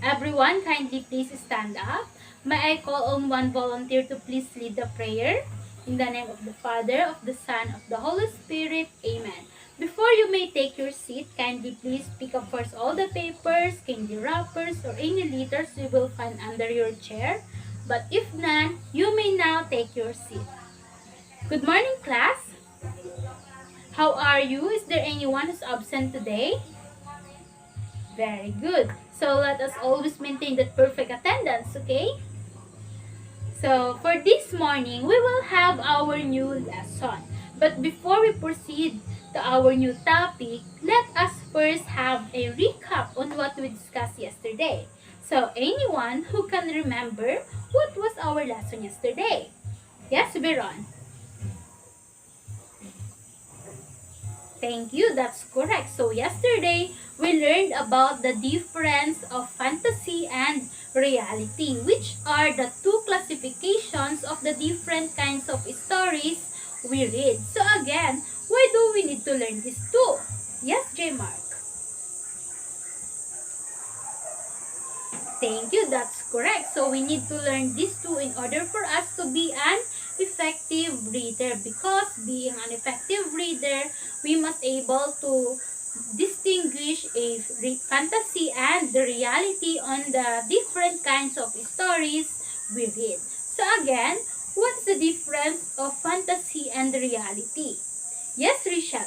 Everyone, kindly please stand up. May I call on one volunteer to please lead the prayer? In the name of the Father, of the Son, of the Holy Spirit. Amen. Before you may take your seat, kindly please pick up first all the papers, candy wrappers, or any litters you will find under your chair. But if none, you may now take your seat. Good morning, class. How are you? Is there anyone who's absent today? Very good. So let us always maintain that perfect attendance, okay? So for this morning, we will have our new lesson. But before we proceed to our new topic, let us first have a recap on what we discussed yesterday. So anyone who can remember what was our lesson yesterday? Yes, Veron. Thank you, that's correct. So yesterday, we learned about the difference of fantasy and reality, which are the two classifications of the different kinds of stories we read. So again, why do we need to learn these two? Yes, J. Mark. Thank you, that's correct. So we need to learn these two in order for us to be an effective reader, because being an effective reader, we must able to distinguish a fantasy and the reality on the different kinds of stories we read. So again, what's the difference of fantasy and reality? Yes, Rishal.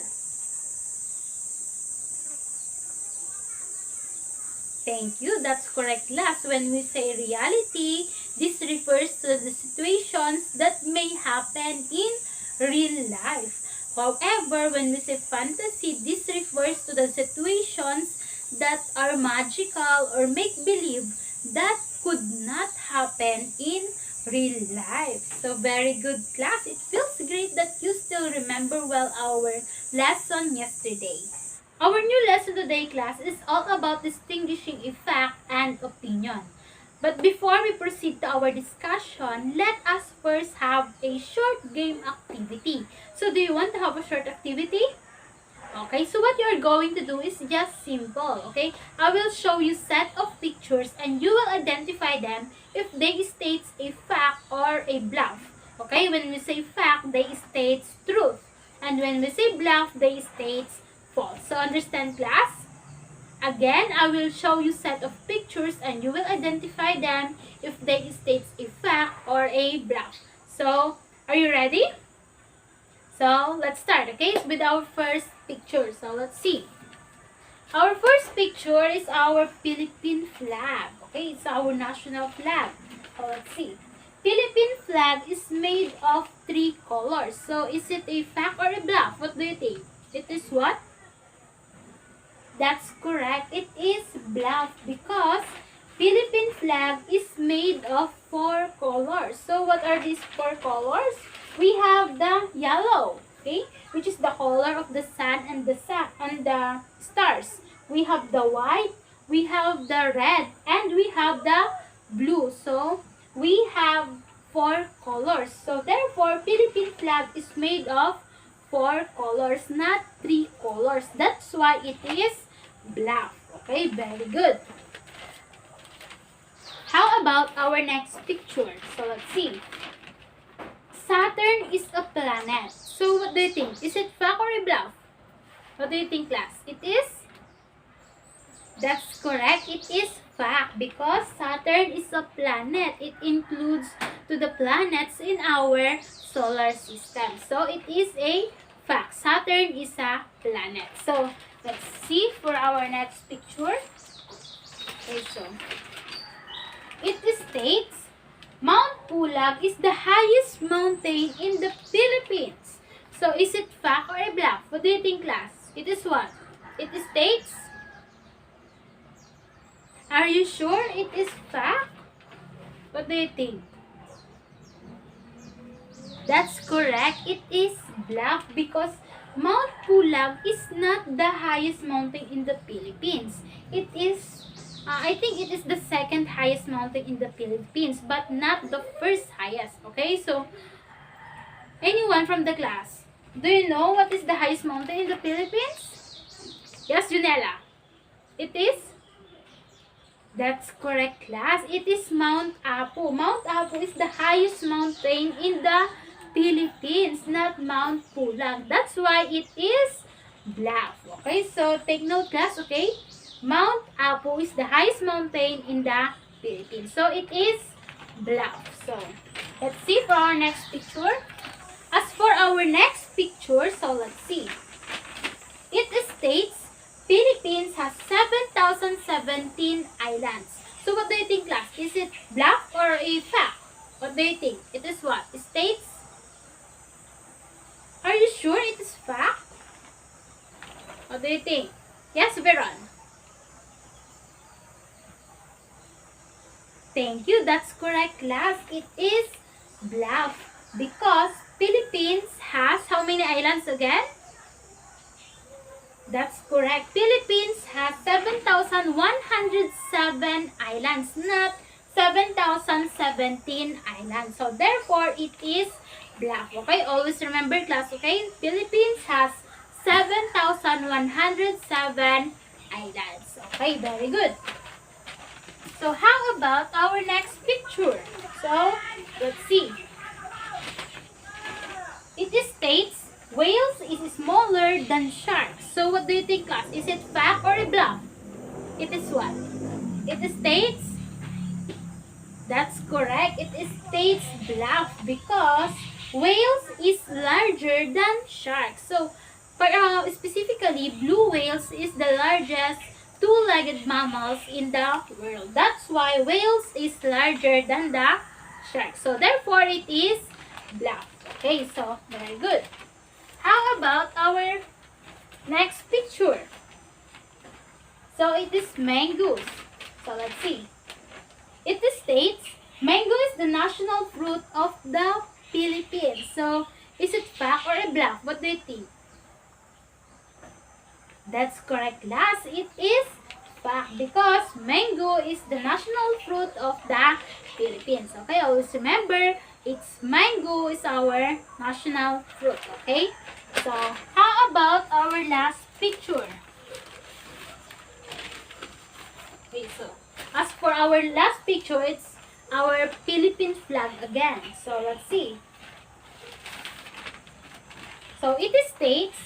Thank you. That's correct, class. When we say reality, this refers to the situations that may happen in real life. However, when we say fantasy, this refers to the situations that are magical or make-believe that could not happen in real life. So, very good, class. It feels great that you still remember well our lesson yesterday. Our new lesson today, class, is all about distinguishing a fact and opinion. But before we proceed to our discussion, let us first have a short game activity. So, do you want to have a short activity? Okay, so what you are going to do is just simple, okay? I will show you set of pictures and you will identify them if they state a fact or a bluff. Okay, when we say fact, they state truth. And when we say bluff, they state false. So understand, class? Again, I will show you set of pictures and you will identify them if they state a fact or a bluff. So, are you ready? So, let's start, okay, with our first picture. So, let's see. Our first picture is our Philippine flag. Okay, it's our national flag. So, let's see. Philippine flag is made of 3 colors. So, is it a fact or a bluff? What do you think? It is what? That's correct. It is bluff because Philippine flag is made of 4 colors. So, what are these 4 colors? We have the yellow, okay, which is the color of the sun and the stars. We have the white, we have the red, and we have the blue. So, we have 4 colors. So, therefore, Philippine flag is made of 4 colors, not 3 colors. That's why it is bluff. Okay, very good. How about our next picture? So, let's see. Saturn is a planet. So, what do you think? Is it fact or a bluff? What do you think, class? It is? That's correct. It is fact because Saturn is a planet. It includes to the planets in our solar system. So, it is a fact. Saturn is a planet. So, let's see for our next picture. Okay, so, it states, Mount Pulag is the highest mountain in the Philippines. So, is it fact or a bluff? What do you think, class? It is what? It states? Are you sure it is fact? What do you think? That's correct. It is bluff because Mount Pulag is not the highest mountain in the Philippines. It is I think it is the second highest mountain in the Philippines, but not the first highest. Okay, so anyone from the class, do you know what is the highest mountain in the Philippines? Yes, Junella. It is? That's correct, class. It is Mount Apo. Mount Apo is the highest mountain in the Philippines, not Mount Pulag. That's why it is bluff. Okay, so take note, class, okay? Mount Apo is the highest mountain in the Philippines. So it is bluff. So let's see for our next picture. As for our next picture, so let's see. It states Philippines has 7,017 islands. So what do you think, class? Is it bluff or a fact? What do you think? It is what? It states? Are you sure it is fact? What do you think? Yes, Veron. Thank you. That's correct, class. It is bluff because Philippines has how many islands again? That's correct. Philippines has 7,107 islands, not 7,017 islands. So, therefore, it is bluff. Okay? Always remember, class, okay? Philippines has 7,107 islands. Okay? Very good. So, how about our next picture? So, let's see. It states whales is smaller than sharks. So what do you think, class? Is it fact or a bluff? It is what? It states, that's correct. It states bluff because whales is larger than sharks. So specifically, blue whales is the largest two-legged mammals in the world. That's why whales is larger than the sharks. So therefore, it is bluff. Okay, so very good. How about our next picture? So it is mangoes. So let's see. It states mango is the national fruit of the Philippines. So is it fact or a bluff? What do you think? That's correct, class. It is fact because mango is the national fruit of the Philippines. Okay, always remember, it's mango is our national fruit. Okay, so how about our last picture? Okay, so as for our last picture, it's our Philippine flag again. So let's see. So it states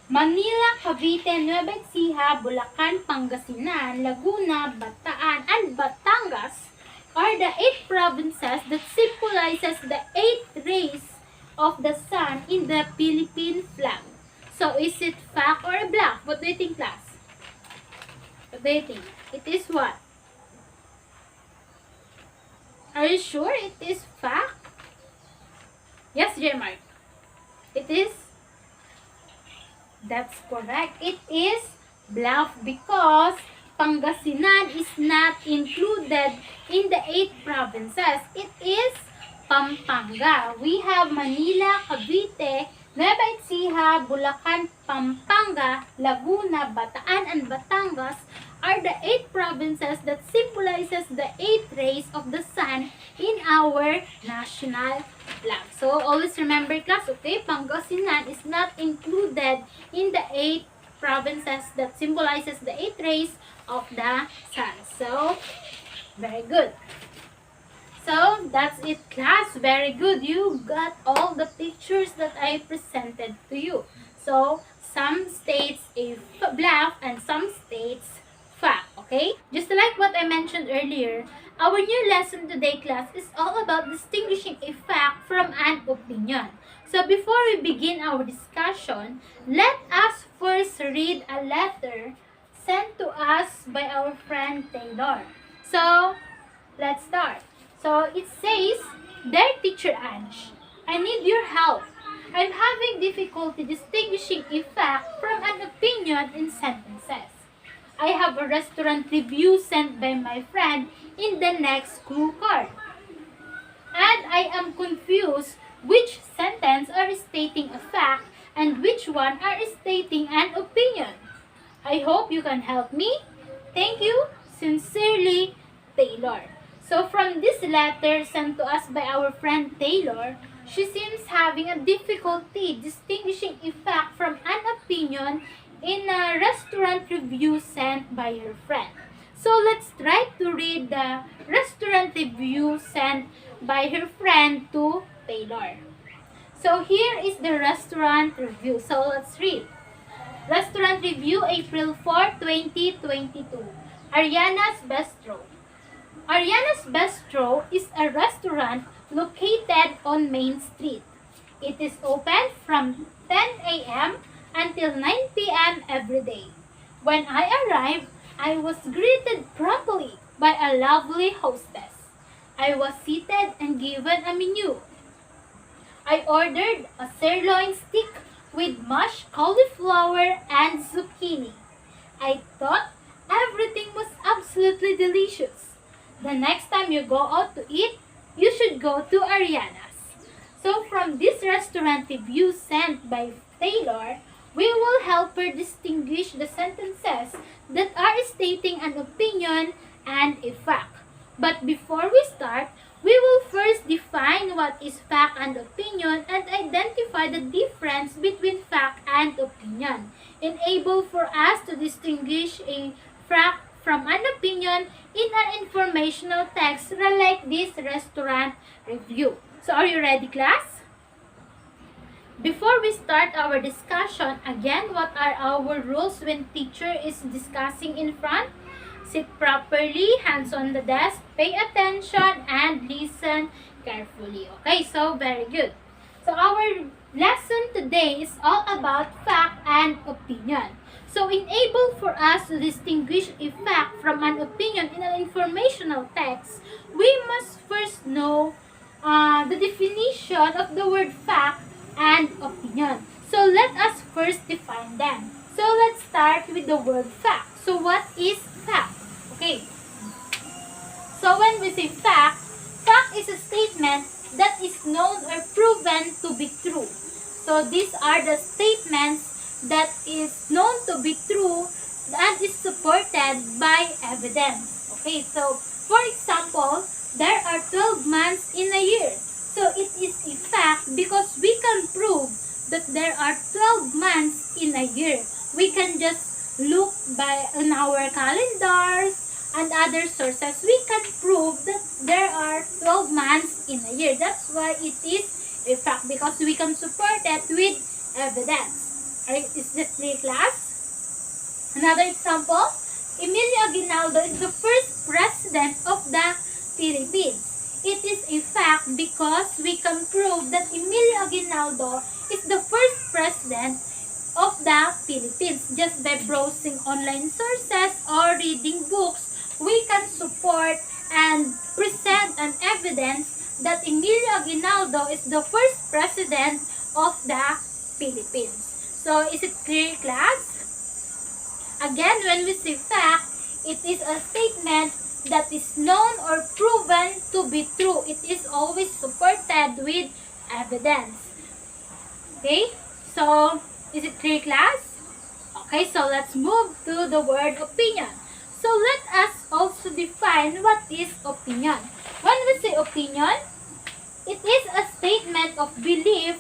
Manila, Cavite, Nueva Ecija, Bulacan, Pangasinan, Laguna, Bataan, and Batangas are the 8 provinces that symbolizes the 8 rays of the sun in the Philippine flag. So, is it fact or a bluff? What do you think, class? What do you think? It is what? Are you sure it is fact? Yes, Jermark. It is? That's correct. It is bluff because Pangasinan is not included in the 8 provinces. It is Pampanga. We have Manila, Cavite, Nueva Ecija, Bulacan, Pampanga, Laguna, Bataan, and Batangas are the 8 provinces that symbolizes the 8 rays of the sun in our national flag. So, always remember, class, okay, Pangasinan is not included in the 8 provinces that symbolizes the 8 rays of the sun. So, very good. So, that's it, class. Very good. You got all the pictures that I presented to you. So, some states a bluff and some states fact. Okay? Just like what I mentioned earlier, our new lesson today, class, is all about distinguishing a fact from an opinion. So, before we begin our discussion, let us first read a letter sent to us by our friend Taylor. So, let's start. So, it says, Dear Teacher Ange, I need your help. I'm having difficulty distinguishing a fact from an opinion in sentences. I have a restaurant review sent by my friend in the next clue card. And I am confused which sentence are stating a fact and which one are stating an opinion. I hope you can help me. Thank you. Sincerely, Taylor. So from this letter sent to us by our friend Taylor, she seems having a difficulty distinguishing a fact from an opinion in a restaurant review sent by her friend. So let's try to read the restaurant review sent by her friend to Taylor. So here is the restaurant review. So let's read. Restaurant review April 4, 2022. Ariana's Bistro. Ariana's Bistro is a restaurant located on Main Street. It is open from 10 a.m. until 9 p.m. every day. When I arrived, I was greeted promptly by a lovely hostess. I was seated and given a menu. I ordered a sirloin steak with mashed cauliflower and zucchini. I thought everything was absolutely delicious. The next time you go out to eat, you should go to Ariana's. So from this restaurant review sent by Taylor, we will help her distinguish the sentences that are stating an opinion and a fact. But before we start, we will first define what is fact and opinion and identify the difference between fact and opinion, enable for us to distinguish a fact from an opinion in an informational text like this restaurant review. So are you ready, class? Before we start our discussion, again, what are our rules when teacher is discussing in front? Sit properly, hands on the desk, pay attention, and listen carefully. Okay, so very good. So our lesson today is all about fact and opinion. So enable for us to distinguish a fact from an opinion in an informational text, we must first know the definition of the word fact and opinion. So let us first define them. So let's start with the word fact. So what is fact? Okay. So when we say fact, fact is a statement that is known or proven to be true. So these are the statements that is known to be true and is supported by evidence. Okay, so for example, there are 12 months in a year. So it is a fact because we can prove that there are 12 months in a year. We can just look by on our calendars and other sources. We can prove that there are 12 months in a year. That's why it is a fact because we can support it with evidence. Alright, is this clear, class? Another example, Emilio Aguinaldo is the first president of the Philippines. It is a fact because we can prove that Emilio Aguinaldo is the first president of the Philippines. Just by browsing online sources or reading books, we can support and present an evidence that Emilio Aguinaldo is the first president of the Philippines. So, is it clear, class? Again, when we say fact, it is a statement that is known or proven to be true. It is always supported with evidence. Okay? So, is it clear, class? Okay, so let's move to the word opinion. So, let us also define what is opinion. When we say opinion, it is a statement of belief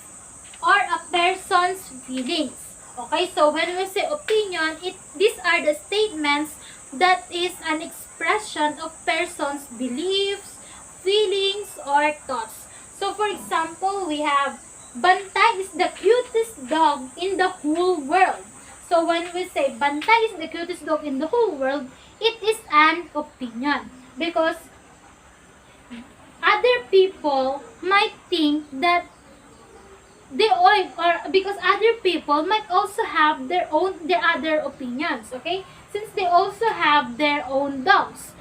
or a person's feelings. Okay, so when we say opinion, these are the statements that is an expression of person's beliefs, feelings, or thoughts. So, for example, we have Bantay is the cutest dog in the whole world. So, when we say Bantay is the cutest dog in the whole world, it is an opinion. Because other people might think that because other people might also have their other opinions, okay? Since they also have their own dogs.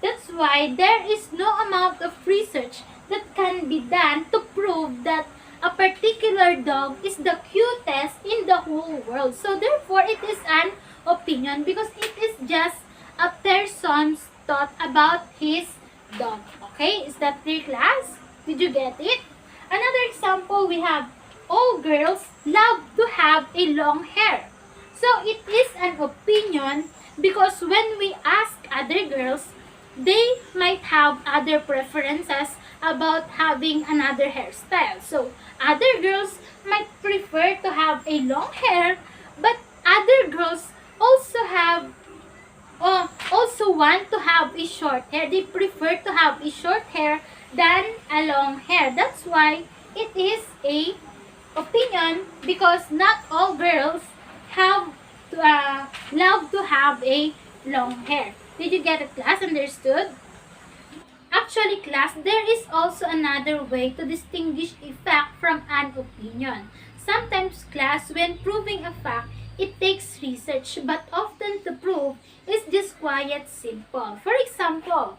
That's why there is no amount of research that can be done to prove that a particular dog is the cutest in the whole world. So therefore, it is an opinion because it is just a person's thought about his dog. Okay? Is that clear, class? Did you get it? Another example, we have all girls love to have a long hair. So it is an opinion because when we ask other girls, they might have other preferences about having another hairstyle. So other girls might prefer to have a long hair, but other girls also also want to have a short hair. They prefer to have a short hair than a long hair. That's why it is a opinion, because not all girls have love to have a long hair. Did you get it, class? Understood? Actually, class, there is also another way to distinguish a fact from an opinion. Sometimes, class, when proving a fact, it takes research, but often to prove is just quiet simple. For example,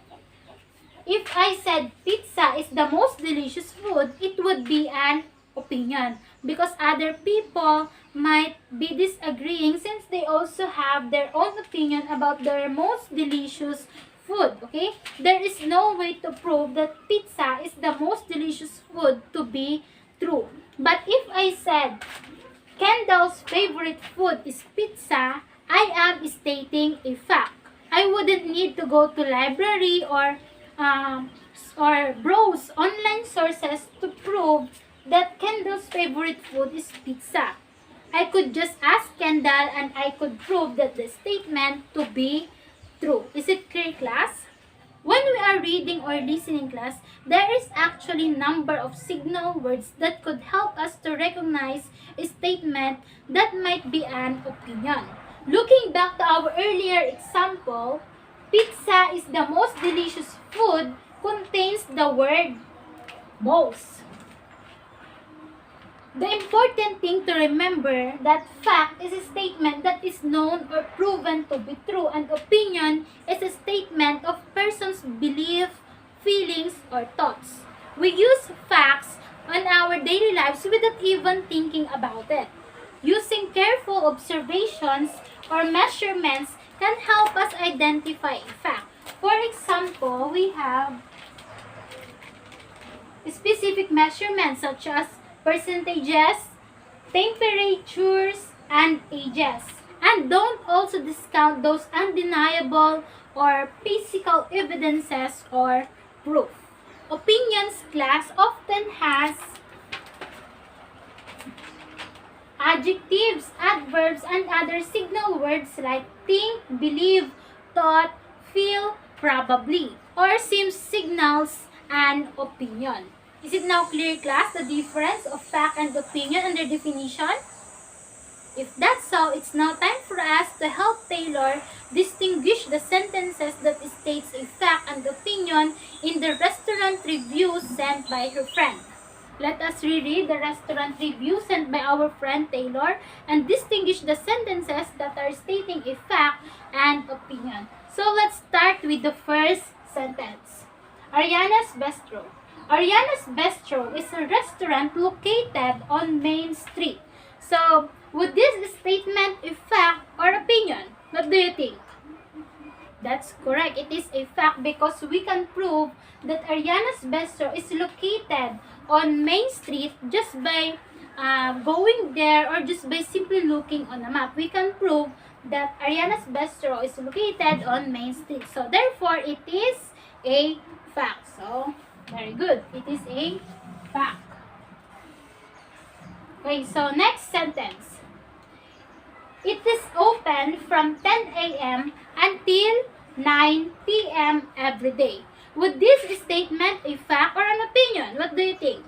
if I said pizza is the most delicious food, it would be an opinion, because other people might be disagreeing since they also have their own opinion about their most delicious food. Okay, there is no way to prove that pizza is the most delicious food to be true. But if I said Kendall's favorite food is pizza, I am stating a fact. I wouldn't need to go to library um, or browse online sources to prove that Kendall's favorite food is pizza. I could just ask Kendall and I could prove that the statement to be true. Is it clear, class? When we are reading or listening, class, there is actually number of signal words that could help us to recognize a statement that might be an opinion. Looking back to our earlier example, pizza is the most delicious food contains the word most. The important thing to remember that fact is a statement that is known or proven to be true, and opinion is a statement of person's belief, feelings, or thoughts. We use facts on our daily lives without even thinking about it. Using careful observations or measurements can help us identify a fact. For example, we have specific measurements such as percentages, temperatures, and ages. And don't also discount those undeniable or physical evidences or proof. Opinions, class, often has adjectives, adverbs, and other signal words like think, believe, thought, feel, probably, or seems signals an opinion. Is it now clear, class, the difference of fact and opinion and their definition? If that's so, it's now time for us to help Taylor distinguish the sentences that states a fact and opinion in the restaurant review sent by her friend. Let us reread the restaurant review sent by our friend Taylor and distinguish the sentences that are stating a fact and opinion. So let's start with the first sentence. Ariana's Bistro. Ariana's Bistro is a restaurant located on Main Street. So, would this statement a fact or opinion? What do you think? That's correct. It is a fact because we can prove that Ariana's Bistro is located on Main Street just by going there or just by simply looking on a map. We can prove that Ariana's Bistro is located on Main Street. So, therefore, it is a fact. So, very good. It is a fact. Okay, so next sentence. It is open from 10 a.m. until 9 p.m. every day. Would this statement a fact or an opinion? What do you think?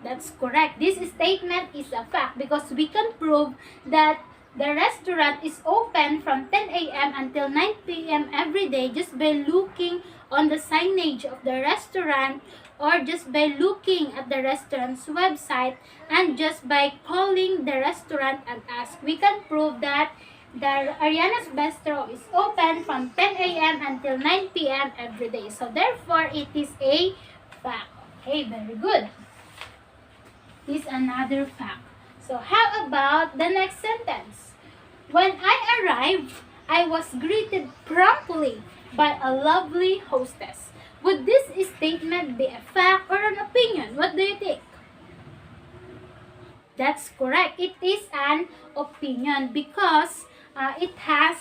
That's correct. This statement is a fact because we can prove that the restaurant is open from 10 a.m. until 9 p.m. every day just by looking on the signage of the restaurant or just by looking at the restaurant's website and just by calling the restaurant and ask. We can prove that the Ariana's Bistro is open from 10 a.m. until 9 p.m. every day. So therefore, it is a fact. Okay, very good. This is another fact. So how about the next sentence? When I arrived, I was greeted promptly by a lovely hostess. Would this statement be a fact or an opinion? What do you think? That's correct. It is an opinion because it has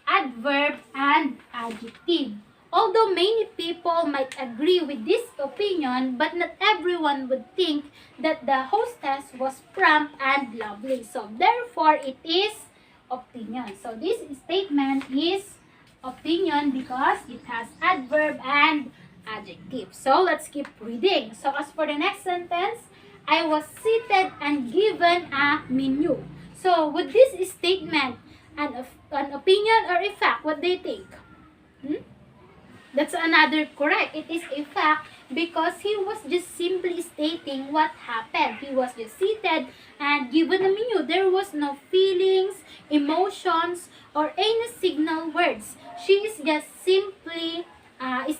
adverb and adjective. Although many people might agree with this opinion, but not everyone would think that the hostess was prompt and lovely. So therefore, it is opinion. So this statement is opinion because it has adverb and adjective. So let's keep reading. So as for the next sentence, I was seated and given a menu. So with this statement, an opinion or a fact, what do you think? That's another correct. It is a fact because he was just simply stating what happened. He was just seated and given a menu. There was no feelings, emotions, or any signal words. She is just simply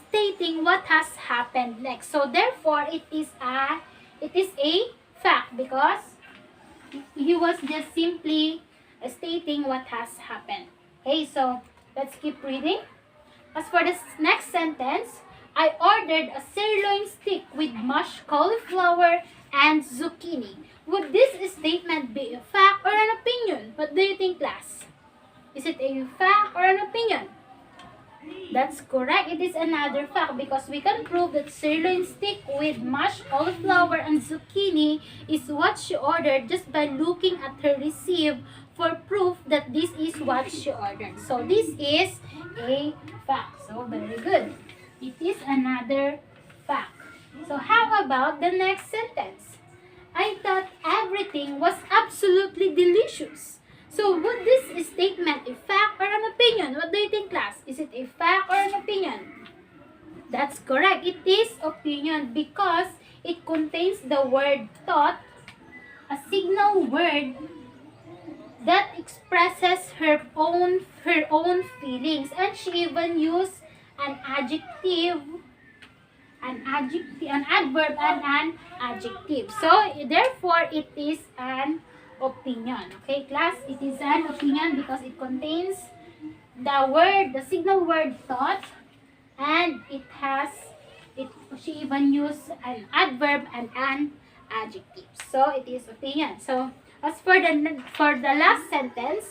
stating what has happened next. So therefore, it is a fact because he was just simply stating what has happened. Okay, so let's keep reading. As for the next sentence, I ordered a sirloin steak with mashed cauliflower and zucchini. Would this statement be a fact or an opinion? What do you think, class? Is it a fact or an opinion? That's correct. It is another fact because we can prove that sirloin steak with mashed cauliflower and zucchini is what she ordered just by looking at her receipt for proof that this is what she ordered. So this is a fact. So very good. It is another fact. So how about the next sentence? I thought everything was absolutely delicious. So would this statement a fact or an opinion? What do you think, class? Is it a fact or an opinion? That's correct. It is opinion because it contains the word thought, a signal word that expresses her own feelings, and she even used an adjective, an adverb, and an adjective. So therefore, it is an opinion. Okay, class, it is an opinion because it contains the signal word thought, and she even used an adverb and an adjective. So it is opinion. So as for the last sentence,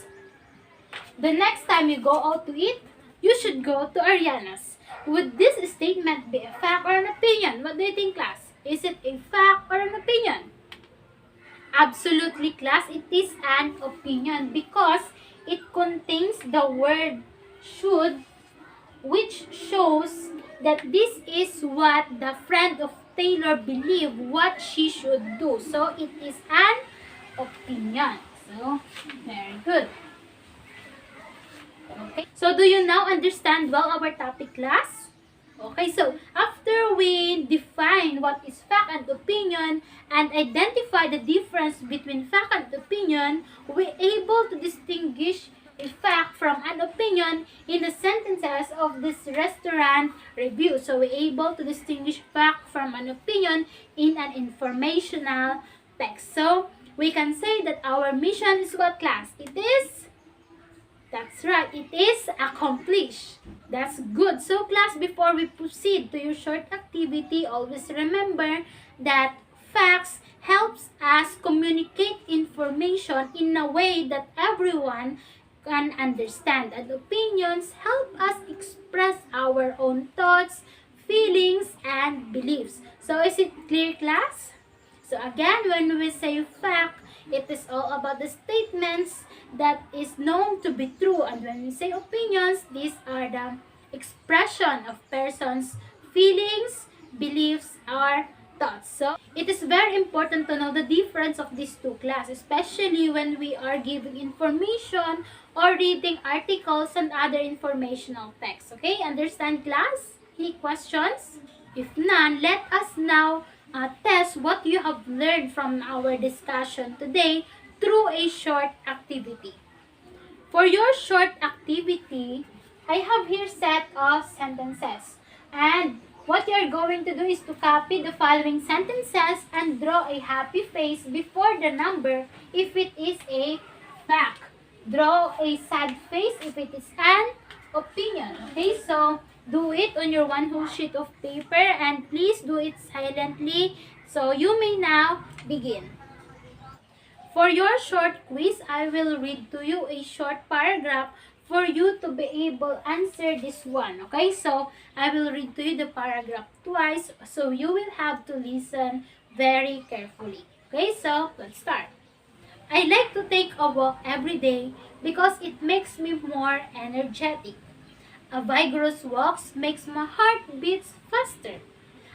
the next time you go out to eat, you should go to Ariana's. Would this statement be a fact or an opinion? What do you think, class? Is it a fact or an opinion? Absolutely, class. It is an opinion because it contains the word should, which shows that this is what the friend of Taylor believed what she should do. So it is an opinion. So very good. Okay. So do you now understand well our topic, class? Okay, so after we define what is fact and opinion and identify the difference between fact and opinion, we're able to distinguish a fact from an opinion in the sentences of this restaurant review. So we're able to distinguish fact from an opinion in an informational text. So we can say that our mission is what, class? It is? That's right, it is accomplished. That's good. So class, before we proceed to your short activity, always remember that facts helps us communicate information in a way that everyone can understand, and opinions help us express our own thoughts, feelings, and beliefs. So is it clear, class? So again, when we say fact, it is all about the statements that is known to be true. And when we say opinions, these are the expression of persons' feelings, beliefs, or thoughts. So it is very important to know the difference of these two classes, especially when we are giving information or reading articles and other informational texts. Okay, understand, class? Any questions? If none, let us now test what you have learned from our discussion today through a short activity. For your short activity, I have here set of sentences. And what you are going to do is to copy the following sentences and draw a happy face before the number if it is a fact. Draw a sad face if it is an opinion. Okay, so do it on your one whole sheet of paper, and please do it silently. So you may now begin. For your short quiz, I will read to you a short paragraph for you to be able to answer this one. Okay, so I will read to you the paragraph twice, so you will have to listen very carefully. Okay, so let's start. I like to take a walk every day because it makes me more energetic. A vigorous walk makes my heart beats faster.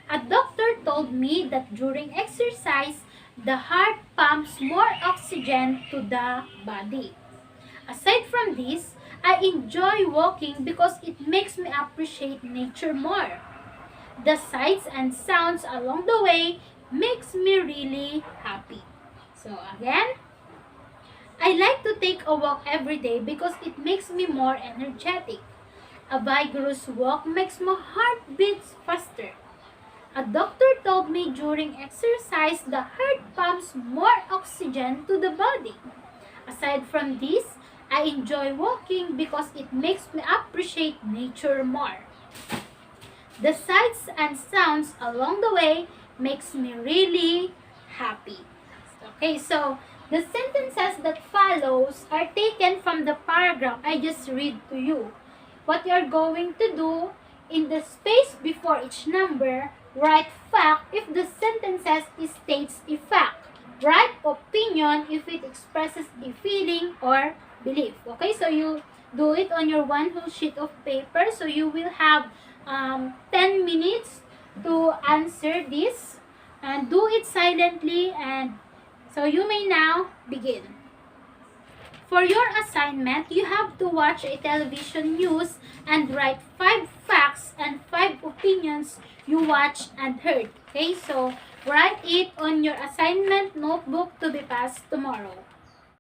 A doctor told me that during exercise, the heart pumps more oxygen to the body. Aside from this, I enjoy walking because it makes me appreciate nature more. The sights and sounds along the way makes me really happy. So again, I like to take a walk every day because it makes me more energetic. A vigorous walk makes my heart beats faster. A doctor told me during exercise the heart pumps more oxygen to the body. Aside from this, I enjoy walking because it makes me appreciate nature more. The sights and sounds along the way makes me really happy. Okay, so the sentences that follows are taken from the paragraph I just read to you. What you're going to do, in the space before each number, write fact if the sentences states a fact. Write opinion if it expresses a feeling or belief. Okay, so you do it on your one whole sheet of paper. So you will have 10 minutes to answer this, and do it silently, and so you may now begin. For your assignment, you have to watch a television news and write 5 facts and 5 opinions you watched and heard. Okay, so write it on your assignment notebook to be passed tomorrow.